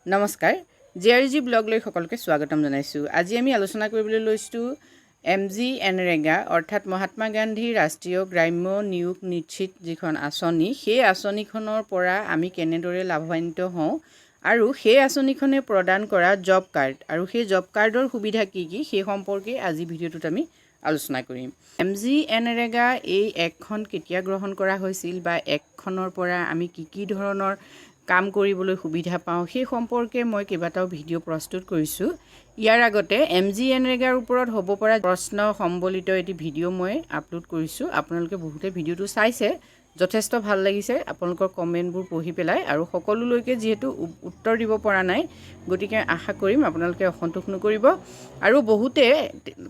নমস্কাৰ জিআৰজি ব্লগ লৈ সকলোকে স্বাগতম জনাইছোঁ। আজি আমি আলোচনা কৰিবলৈ লৈছোঁ MGNREGA অৰ্থাৎ মহাত্মা গান্ধী ৰাষ্ট্ৰীয় গ্ৰাম্য নিয়োগ নিশ্চিত যিখন আঁচনি, সেই আঁচনিখনৰ পৰা আমি কেনেদৰে লাভান্বিত হওঁ আৰু সেই আঁচনিখনে প্ৰদান কৰা জব কাৰ্ড আৰু সেই জব কাৰ্ডৰ সুবিধা কি কি সেই সম্পৰ্কে আজি ভিডিঅ'টোত আমি আলোচনা কৰিম। MGNREGA এই এক্টখন কেতিয়া গ্ৰহণ কৰা হৈছিল বা এক্টখনৰ পৰা আমি কি ধৰণৰ কাম কৰিবলৈ সুবিধা পাওঁ সেই সম্পৰ্কে মই কেইবাটাও ভিডিঅ' প্ৰস্তুত কৰিছোঁ। ইয়াৰ আগতে MGNREGAৰ ওপৰত হ'ব পৰা প্ৰশ্ন সম্বলিত এটি ভিডিঅ' মই আপলোড কৰিছোঁ। আপোনালোকে বহুতে ভিডিঅ'টো চাইছে, যথেষ্ট ভাল লাগিছে আপোনালোকৰ কমেণ্টবোৰ পঢ়ি পেলাই, আৰু সকলোলৈকে যিহেতু উত্তৰ দিব পৰা নাই গতিকে আশা কৰিম আপোনালোকে অসন্তোষ নকৰিব। আৰু বহুতে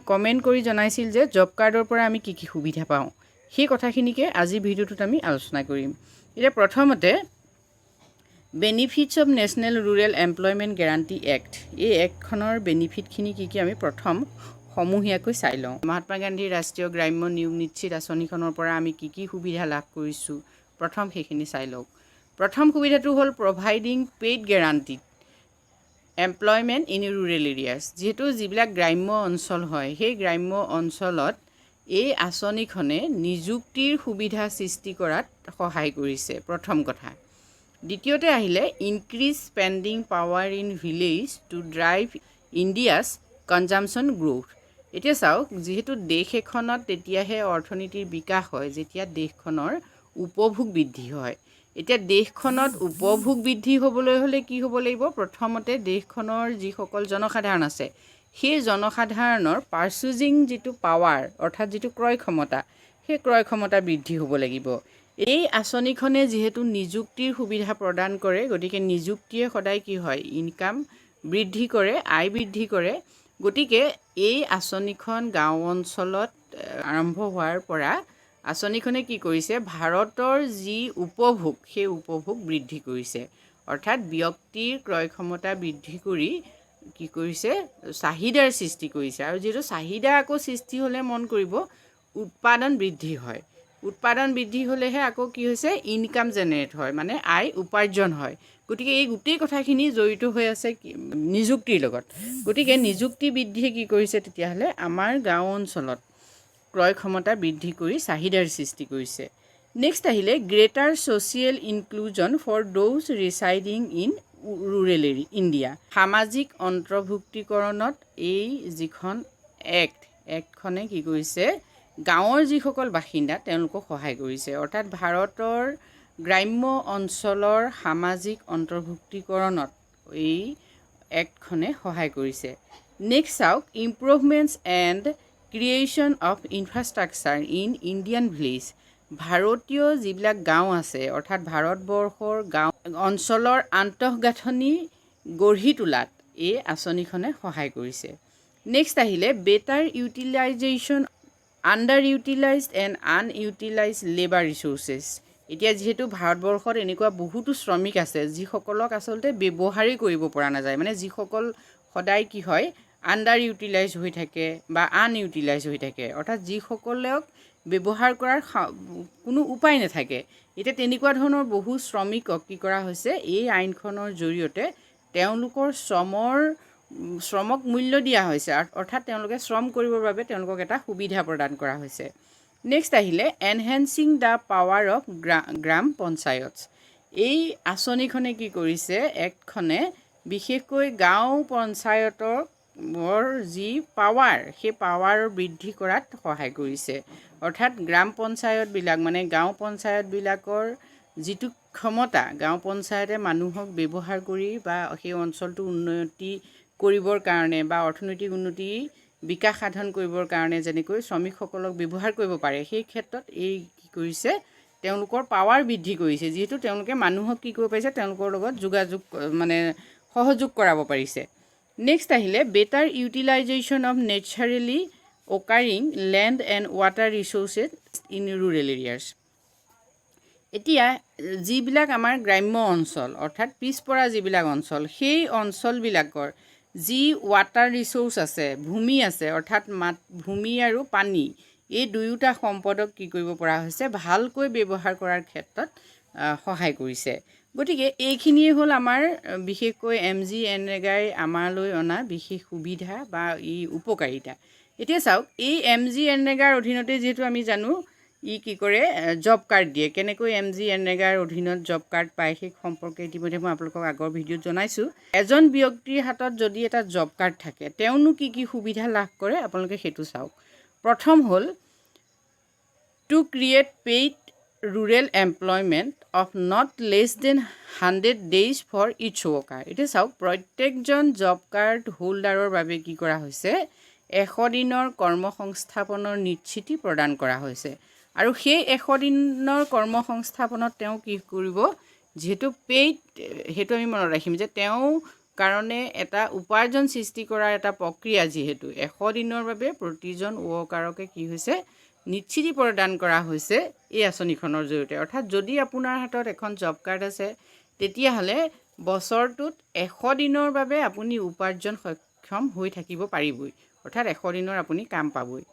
কমেণ্ট কৰি জনাইছিল যে জব কাৰ্ডৰ পৰা আমি কি সুবিধা পাওঁ, সেই কথাখিনিকে আজি ভিডিঅ'টোত আমি আলোচনা কৰিম। এতিয়া প্ৰথমতে benefits of national rural employment guarantee act, এই এক্টখনৰ বেনিফিটখিনি কি আমি প্ৰথম সমূহীয়াকৈ চাই লওঁ। মহাত্মা গান্ধী ৰাষ্ট্ৰীয় গ্ৰাম্য নিয়োগ নিশ্চিত আঁচনিখনৰ পৰা আমি কি সুবিধা লাভ কৰিছোঁ প্ৰথম সেইখিনি চাই লওক। প্ৰথম সুবিধাটো হ'ল providing paid guarantee employment in rural areas. যিবিলাক গ্ৰাম্য অঞ্চল হয় সেই গ্ৰাম্য অঞ্চলত এই আঁচনিখনে নিযুক্তিৰ সুবিধা সৃষ্টি কৰাত সহায় কৰিছে, প্ৰথম কথা। দ্বিতীয়তে আহিলে increase spending power in village to drive India's consumption growth. এতিয়া চাওক, যিহেতু দেশ এখনত তেতিয়াহে অৰ্থনীতিৰ বিকাশ হয় যেতিয়া দেশখনৰ উপভোগ বৃদ্ধি হয়। এতিয়া দেশখনত উপভোগ বৃদ্ধি হ'বলৈ হ'লে কি হ'ব লাগিব? প্ৰথমতে দেশখনৰ যিসকল জনসাধাৰণ আছে সেই জনসাধাৰণৰ পাৰ্চেজিং যিটো পাৱাৰ অৰ্থাৎ যিটো ক্ৰয় ক্ষমতা, সেই ক্ৰয় ক্ষমতা বৃদ্ধি হ'ব লাগিব। এই আঁচনিখনে যিহেতু নিযুক্তিৰ সুবিধা প্ৰদান কৰে গতিকে নিযুক্তিয়ে সদায় কি হয়? ইনকাম বৃদ্ধি কৰে, আয় বৃদ্ধি কৰে। গতিকে এই আঁচনিখন গাঁও অঞ্চলত আৰম্ভ হোৱাৰ পৰা আঁচনিখনে কি কৰিছে? ভাৰতৰ যি উপভোগ সেই উপভোগ বৃদ্ধি কৰিছে, অৰ্থাৎ ব্যক্তিৰ ক্ৰয় ক্ষমতা বৃদ্ধি কৰি কি কৰিছে? চাহিদাৰ সৃষ্টি কৰিছে। আৰু যিহেতু চাহিদা আকৌ সৃষ্টি হ'লে মন কৰিব উৎপাদন বৃদ্ধি হয়। উৎপাদন বৃদ্ধি হ'লেহে আকৌ কি হৈছে? ইনকাম জেনেৰেট হয়, মানে আয় উপাৰ্জন হয়। গতিকে এই গোটেই কথাখিনি জড়িত হৈ আছে নিযুক্তিৰ লগত। গতিকে নিযুক্তি বৃদ্ধিয়ে কি কৰিছে তেতিয়াহ'লে? আমাৰ গাঁও অঞ্চলত ক্ৰয় ক্ষমতা বৃদ্ধি কৰি চাহিদাৰ সৃষ্টি কৰিছে। নেক্সট আহিলে greater social inclusion for those residing in rural India. সামাজিক অন্তৰ্ভুক্তিকৰণত এই যিখন এক্টখনে কি কৰিছে? গাঁৱৰ যিসকল বাসিন্দা তেওঁলোকক সহায় কৰিছে, অৰ্থাৎ ভাৰতৰ গ্ৰাম্য অঞ্চলৰ সামাজিক অন্তৰ্ভুক্তিকৰণত এই এক্টখনে সহায় কৰিছে। নেক্সট চাওক, improvements and creation of infrastructure in Indian village. ভাৰতীয় যিবিলাক গাঁও আছে অৰ্থাৎ ভাৰতবৰ্ষৰ গাঁও অঞ্চলৰ আন্তঃগাঁথনি গঢ়ি তোলাত এই আঁচনিখনে সহায় কৰিছে। নেক্সট আহিলে better utilisation underutilised and unutilised labour resources. এতিয়া যিহেতু ভাৰতবৰ্ষত এনেকুৱা বহুতো শ্ৰমিক আছে যিসকলক আচলতে ব্যৱহাৰেই কৰিব পৰা নাযায়, মানে যিসকল সদায় কি হয়? আণ্ডাৰ ইউটিলাইজ হৈ থাকে বা আনইউটিলাইজ হৈ থাকে, অৰ্থাৎ যিসকলক ব্যৱহাৰ কৰাৰ কোনো উপায় নাথাকে। এতিয়া তেনেকুৱা ধৰণৰ বহু শ্ৰমিকক কি কৰা হৈছে? এই আইনখনৰ জৰিয়তে তেওঁলোকৰ শ্ৰমক মূল্য দিয়া হৈছে, অৰ্থাৎ তেওঁলোকে শ্ৰম কৰিবৰ বাবে তেওঁলোকক এটা সুবিধা প্ৰদান কৰা হৈছে। নেক্সট আহিলে এনহেন্সিং দ্য পাৱাৰ অফ গ্ৰাম পঞ্চায়ত। এই আঁচনিখনে কি কৰিছে? এক্টখনে বিশেষকৈ গাঁও পঞ্চায়তৰ যি পাৱাৰ সেই পাৱাৰ বৃদ্ধি কৰাত সহায় কৰিছে, অৰ্থাৎ গ্ৰাম পঞ্চায়তবিলাক মানে গাঁও পঞ্চায়তবিলাকৰ যিটো ক্ষমতা, গাঁও পঞ্চায়তে মানুহক ব্যৱহাৰ কৰি বা সেই অঞ্চলটো উন্নতি কৰিবৰ কাৰণে বা অৰ্থনৈতিক উন্নতি বিকাশ সাধন কৰিবৰ কাৰণে যেনেকৈ শ্ৰমিকসকলক ব্যৱহাৰ কৰিব পাৰে, সেই ক্ষেত্ৰত এই কি কৰিছে? তেওঁলোকৰ পাৱাৰ বৃদ্ধি কৰিছে, যিহেতু তেওঁলোকে মানুহক কি কৰিব পাৰিছে? তেওঁলোকৰ লগত সহযোগ কৰাব পাৰিছে। নেক্সট আহিলে better utilisation of naturally occurring land and water resources in rural areas. এতিয়া যিবিলাক আমাৰ গ্ৰাম্য অঞ্চল অৰ্থাৎ পিছপৰা যিবিলাক অঞ্চল, সেই অঞ্চলবিলাকৰ যি ৱাটাৰ ৰিচোৰ্চ আছে, ভূমি আছে, অৰ্থাৎ ভূমি আৰু পানী, এই দুয়োটা সম্পদক কি কৰিব পৰা হৈছে? ভালকৈ ব্যৱহাৰ কৰাৰ ক্ষেত্ৰত সহায় কৰিছে। গতিকে এইখিনিয়ে হ'ল আমাৰ বিশেষকৈ MGNREGAই আমালৈ অনা বিশেষ সুবিধা বা ই উপকাৰিতা। এতিয়া চাওক, এই MGNREGAৰ অধীনতে যিহেতু আমি জানো ই কি কৰে, জব কাৰ্ড দিয়ে। কেনেকৈ MGNREGAৰ অধীনত জব কাৰ্ড পায় সেই সম্পৰ্কে ইতিমধ্যে মই আপোনালোকক আগৰ ভিডিঅ'ত জনাইছোঁ। এজন ব্যক্তিৰ হাতত যদি এটা জব কাৰ্ড থাকে, তেওঁনো কি কি সুবিধা লাভ কৰে আপোনালোকে সেইটো চাওক। প্ৰথম হ'ল two create paid rural employment of not less than 100 days for each worker. এতিয়া চাওক, প্ৰত্যেকজন জব কাৰ্ড হোল্ডাৰৰ বাবে কি কৰা হৈছে, 100 দিনৰ কৰ্মসংস্থাপনৰ নিশ্চিতি প্ৰদান কৰা হৈছে। আৰু সেই 100 দিনৰ কৰ্মসংস্থাপনত তেওঁ কি কৰিব, যিহেতু পেইড, সেইটো আমি মনত ৰাখিম যে তেওঁ কাৰণে এটা উপাৰ্জন সৃষ্টি কৰাৰ এটা প্ৰক্ৰিয়া, যিহেতু 100 দিনৰ বাবে প্ৰতিজন ৱৰ্কাৰকে কি হৈছে, নিশ্চিতি প্ৰদান কৰা হৈছে এই আঁচনিখনৰ জৰিয়তে। অৰ্থাৎ যদি আপোনাৰ হাতত এখন জব কাৰ্ড আছে, তেতিয়াহ'লে বছৰটোত 100 দিনৰ বাবে আপুনি উপাৰ্জন সক্ষম হৈ থাকিব পাৰিবই। অৰ্থাৎ 100 দিনৰ আপুনি কাম পাবই।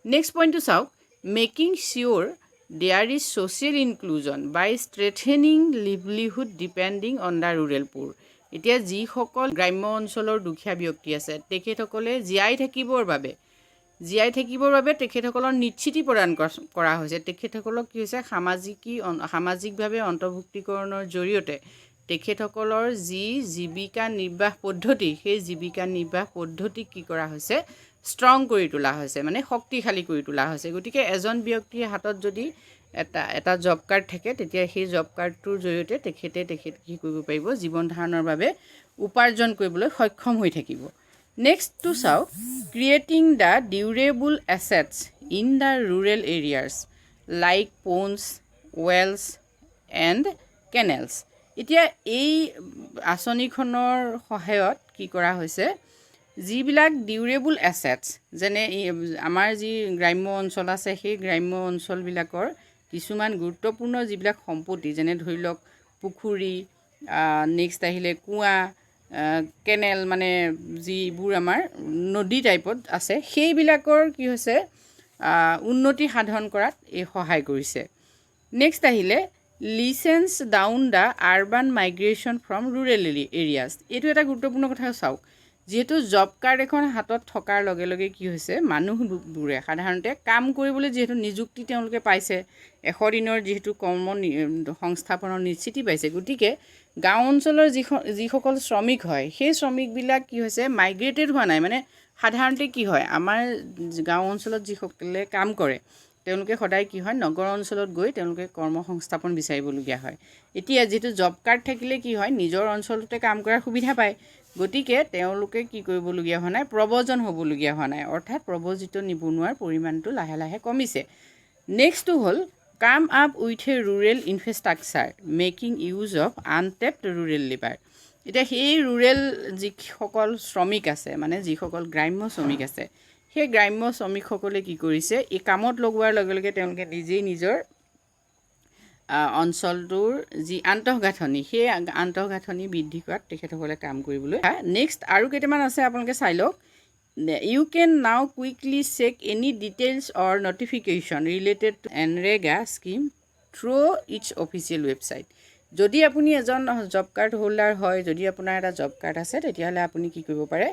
নেক্সট পইণ্টটো চাওক, making sure there is social inclusion by strengthening livelihood depending on the rural poor. এতিয়া যিসকল গ্ৰাম্য অঞ্চলৰ দুখীয়া ব্যক্তি আছে, তেখেতসকলে জীয়াই থাকিবৰ বাবে তেখেতসকলৰ নিশ্চিতি প্ৰদান কৰা হৈছে। তেখেতসকলক কি হৈছে, সামাজিকভাৱে অন্তৰ্ভুক্তিকৰণৰ জৰিয়তে তেখেতসকলৰ যি জীৱিকা নিৰ্বাহ পদ্ধতি, সেই জীৱিকা নিৰ্বাহ পদ্ধতিক কি কৰা হৈছে, ষ্ট্ৰং কৰি তোলা হৈছে, মানে শক্তিশালী কৰি তোলা হৈছে। গতিকে এজন ব্যক্তিৰ হাতত যদি এটা জব কাৰ্ড থাকে, তেতিয়া সেই জব কাৰ্ডটোৰ জৰিয়তে তেখেতে কি কৰিব পাৰিব, জীৱন ধাৰণৰ বাবে উপাৰ্জন কৰিবলৈ সক্ষম হৈ থাকিব। নেক্সটটো চাওক, creating the durable assets in the rural areas like ponds, wells and canals. এতিয়া এই আঁচনিখনৰ সহায়ত কি কৰা হৈছে, যিবিলাক ডিউৰেবল এছেটছ, যেনে আমাৰ যি গ্ৰাম্য অঞ্চল আছে, সেই গ্ৰাম্য অঞ্চলবিলাকৰ কিছুমান গুৰুত্বপূৰ্ণ যিবিলাক সম্পত্তি, যেনে ধৰি লওক পুখুৰী, নেক্সট আহিলে কুঁৱা, কেনেল, মানে যিবোৰ আমাৰ নদী টাইপত আছে, সেইবিলাকৰ কি হৈছে, উন্নতি সাধন কৰাত এই সহায় কৰিছে। নেক্সট আহিলে lessens down the urban migration from rural areas. এইটো এটা গুৰুত্বপূৰ্ণ কথা। চাওক, যিহেতু জব কাৰ্ড এখন হাতত থকাৰ লগে লগে কি হৈছে, মানুহবোৰে সাধাৰণতে কাম কৰিবলৈ যিহেতু নিযুক্তি তেওঁলোকে পাইছে, 100 দিনৰ যিহেতু সংস্থাপনৰ নিশ্চিতি পাইছে, গতিকে গাঁও অঞ্চলৰ যিসকল শ্ৰমিক হয়, সেই শ্ৰমিকবিলাক কি হৈছে, মাইগ্ৰেটেড হোৱা নাই। মানে সাধাৰণতে কি হয়, আমাৰ গাঁও অঞ্চলত যিসকলে কাম কৰে, তেওঁলোকে সদায় কি হয়, নগৰ অঞ্চলত গৈ তেওঁলোকে কৰ্মসংস্থাপন বিচাৰিবলগীয়া হয়। এতিয়া যিহেতু জব কাৰ্ড থাকিলে কি হয়, নিজৰ অঞ্চলতে কাম কৰাৰ সুবিধা পায়, গতিকে তেওঁলোকে কি কৰিবলগীয়া হোৱা নাই, প্ৰব্ৰজন হ'বলগীয়া হোৱা নাই। অৰ্থাৎ প্ৰব্ৰজিত নিবনুৱাৰ পৰিমাণটো লাহে লাহে কমিছে। নেক্সটটো হ'ল come up with a rural infrastructure making use of untapped rural labour. এতিয়া সেই ৰুৰেল যিসকল শ্ৰমিক আছে, মানে যিসকল গ্ৰাম্য শ্ৰমিক আছে, সেই গ্ৰাম্য শ্ৰমিকসকলে কি কৰিছে, এই কামত লগোৱাৰ লগে লগে তেওঁলোকে নিজেই নিজৰ অঞ্চলটোৰ যি আন্তঃগাঁথনি, সেই আন্তঃগাঁথনি বৃদ্ধি কৰাত তেখেতসকলে কাম কৰিবলৈ। নেক্সট আৰু কেইটামান আছে, আপোনালোকে চাই লওক। You can now quickly check any details or notification related to NREGA scheme through its official website. যদি আপুনি এজন জব কাৰ্ড হোল্ডাৰ হয়, যদি আপোনাৰ এটা জব কাৰ্ড আছে, তেতিয়াহ'লে আপুনি কি কৰিব পাৰে,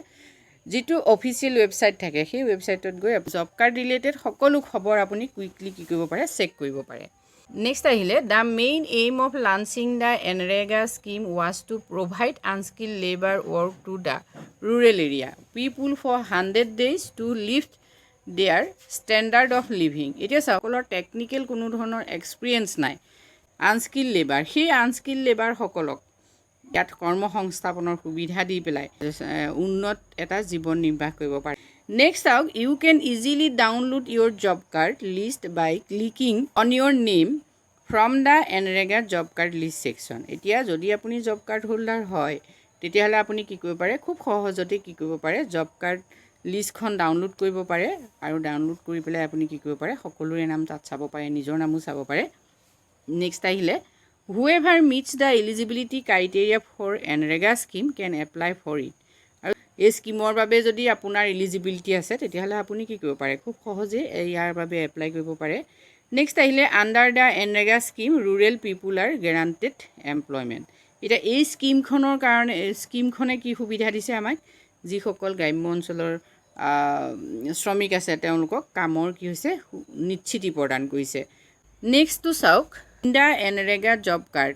যিটো অফিচিয়েল ৱেবছাইট থাকে, সেই ৱেবছাইটত গৈ জব কাৰ্ড ৰিলেটেড সকলো খবৰ আপুনি কুইকলি কি কৰিব পাৰে, চেক কৰিব পাৰে। নেক্সট আহিলে, the main aim of launching the NREGA scheme was to provide unskilled labour work to the rural area people for 100 days to lift their standard of living. এতিয়া সকলৰ টেকনিকেল কোনো ধৰণৰ এক্সপিৰিয়েঞ্চ নাই, আনস্কিল লেবাৰ, সেই unskilled লেবাৰসকলক ইয়াত কৰ্মসংস্থাপনৰ সুবিধা দি পেলাই উন্নত এটা জীৱন নিৰ্বাহ কৰিব পাৰে। নেক্সট চাওক, you can easily download your job card list by clicking on your name from the NREGA job card list section. এতিয়া যদি আপুনি জব কাৰ্ড হোল্ডাৰ হয়, তেতিয়াহ'লে আপুনি কি কৰিব পাৰে, খুব সহজতে কি কৰিব পাৰে, জব কাৰ্ড লিষ্টখন ডাউনলোড কৰিব পাৰে, আৰু ডাউনলোড কৰি পেলাই আপুনি কি কৰিব পাৰে, সকলোৰে নাম তাত চাব পাৰে, নিজৰ নামো চাব পাৰে। নেক্সট আহিলে, whoever meets the eligibility criteria for NREGA scheme can apply for it। আৰু এই স্কিমৰ বাবে যদি আপোনাৰ এলিজিবিলিটি আছে, তেতিয়াহ'লে আপুনি কি কৰিব পাৰে, খুব সহজে ইয়াৰ বাবে এপ্লাই কৰিব পাৰে। নেক্সট আহিলে under the NREGA scheme rural people are guaranteed employment. এতিয়া এই স্কিমখনৰ কাৰণে স্কিমখনে কি সুবিধা দিছে আমাক, যিসকল গ্ৰাম্য অঞ্চলৰ শ্ৰমিক আছে তেওঁলোকক কামৰ কি হৈছে নিশ্চিতি প্ৰদান কৰিছে। নেক্সটটো চাওক, in the NREGA job card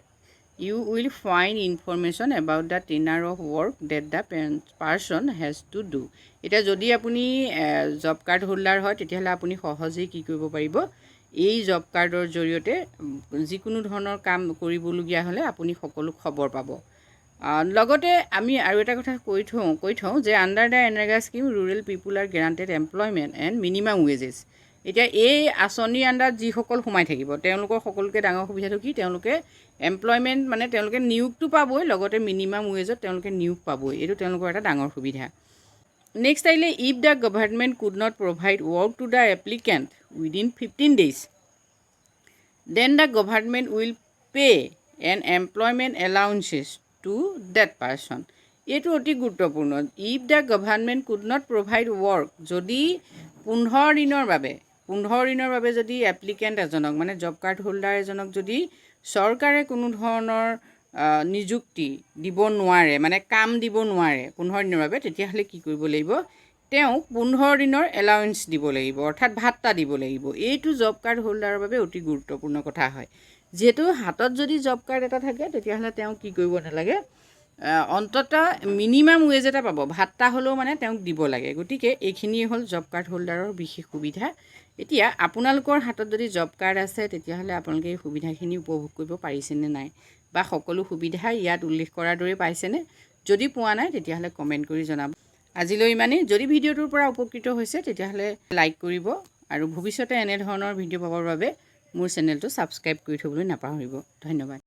you will find information about the tenure of work that the person has to do. এটা যদি আপুনি জব কাৰ্ড হোল্ডাৰ হয় তেতিয়াহ'লে আপুনি সহজেই কি কৰিব পাৰিব, এই জব কাৰ্ডৰ জৰিয়তে যিকোনো ধৰণৰ কাম কৰিবলগীয়া হ'লে আপুনি সকলো খবৰ পাব। লগতে আমি আৰু এটা কথা কৈ থওঁ যে under the NREGA scheme rural people are guaranteed employment and minimum wages. এতিয়া এই আঁচনিৰ আণ্ডাৰত যিসকল সোমাই থাকিব তেওঁলোকৰ সকলোকে ডাঙৰ সুবিধাটো কি, তেওঁলোকে এমপ্লয়মেণ্ট মানে তেওঁলোকে নিয়োগটো পাবই, লগতে মিনিমাম ৱেজত তেওঁলোকে নিয়োগ পাবই, এইটো তেওঁলোকৰ এটা ডাঙৰ সুবিধা। নেক্সট আহিলে if the government could not provide work to the applicant within 15 days then the government will pay an employment allowances to that person. এইটো অতি গুৰুত্বপূৰ্ণ। If the government could not provide work, যদি 15 দিনৰ বাবে যদি applicant এজনক মানে job card holder এজনক যদি চৰকাৰে কোনো ধৰণৰ নিযুক্তি দিব নোৱাৰে, মানে কাম দিব নোৱাৰে 15 দিনৰ বাবে, তেতিয়াহ'লে কি কৰিব লাগিব, তেওঁক 15 দিনৰ এলাউন্স দিব লাগিব, অৰ্থাৎ ভাত্তা দিব লাগিব। এইটো জব কাৰ্ড হোল্ডাৰৰ বাবে অতি গুৰুত্বপূৰ্ণ কথা হয়। যিহেতু হাতত যদি জব কাৰ্ড এটা থাকে তেতিয়াহ'লে তেওঁ কি কৰিব নালাগে, অন্ততঃ মিনিমাম ৱেজ এটা পাব, ভাত্তা হ'লেও মানে তেওঁক দিব লাগে। গতিকে এইখিনিয়ে হ'ল জব কাৰ্ড হোল্ডাৰৰ বিশেষ সুবিধা। এতিয়া আপোনালোকৰ হাতত যদি জব কাৰ্ড আছে তেতিয়াহ'লে আপোনালোকে এই সুবিধাখিনি উপভোগ কৰিব পাৰিছেনে নাই, বা সকলো সুবিধা ইয়াত উল্লেখ কৰাৰ দৰে পাইছেনে? যদি পোৱা নাই তেতিয়াহ'লে কমেণ্ট কৰি জনাব। আজিলৈ ইমানেই। যদি ভিডিঅ'টোৰ পৰা উপকৃত হৈছে তেতিয়াহ'লে লাইক কৰিব, আৰু ভৱিষ্যতে এনেধৰণৰ ভিডিঅ' পাবৰ বাবে মোৰ চেনেলটো ছাবস্ক্ৰাইব কৰি থ'বলৈ নাপাহৰিব। ধন্যবাদ।